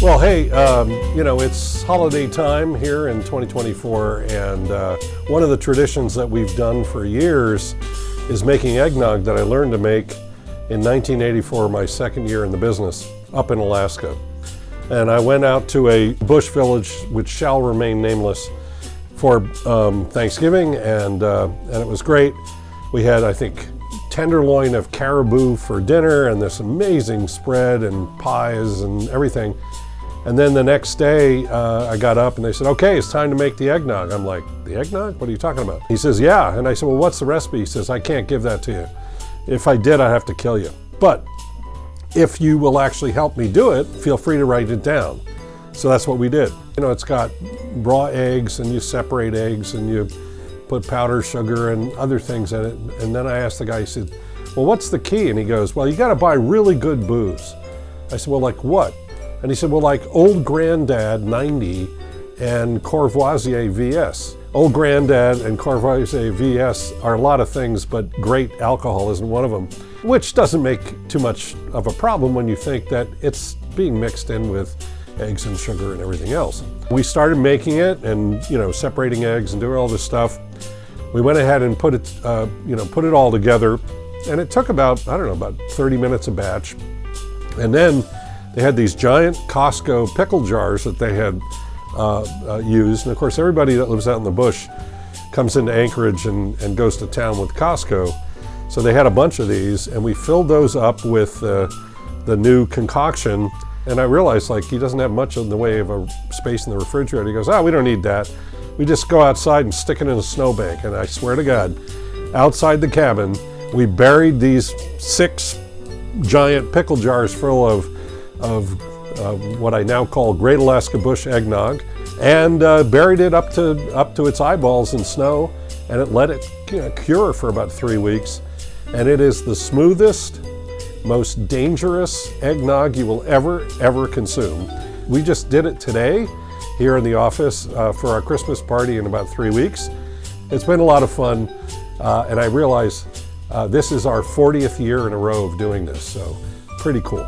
Well, hey, it's holiday time here in 2024, and one of the traditions that we've done for years is making eggnog that I learned to make in 1984, my second year in the business, up in Alaska. And I went out to a bush village, which shall remain nameless, for Thanksgiving, and it was great. We had, I think, tenderloin of caribou for dinner, and this amazing spread and pies and everything. And then the next day, I got up and they said, okay, it's time to make the eggnog. I'm like, the eggnog? What are you talking about? He says, yeah. And I said, well, what's the recipe? He says, I can't give that to you. If I did, I'd have to kill you. But if you will actually help me do it, feel free to write it down. So that's what we did. It's got raw eggs, and you separate eggs, and you put powdered sugar and other things in it. And then I asked the guy, he said, well, what's the key? And he goes, well, you got to buy really good booze. I said, well, like what? And he said, well, like Old Grandad 90 and Courvoisier VS. Old Grandad and Courvoisier VS are a lot of things, but great alcohol isn't one of them, which doesn't make too much of a problem when you think that it's being mixed in with eggs and sugar and everything else. We started making it and, separating eggs and doing all this stuff. We went ahead and put it all together, and it took about 30 minutes a batch. And then they had these giant Costco pickle jars that they had used. And of course, everybody that lives out in the bush comes into Anchorage and goes to town with Costco. So they had a bunch of these, and we filled those up with the new concoction. And I realized, he doesn't have much in the way of a space in the refrigerator. He goes, we don't need that. We just go outside and stick it in a snowbank. And I swear to God, outside the cabin, we buried these 6 giant pickle jars full of what I now call Great Alaska Bush Eggnog, and buried it up to its eyeballs in snow, and it let it cure for about 3 weeks. And it is the smoothest, most dangerous eggnog you will ever consume. We just did it today here in the office for our Christmas party in about 3 weeks. It's been a lot of fun, and I realize this is our 40th year in a row of doing this, so pretty cool.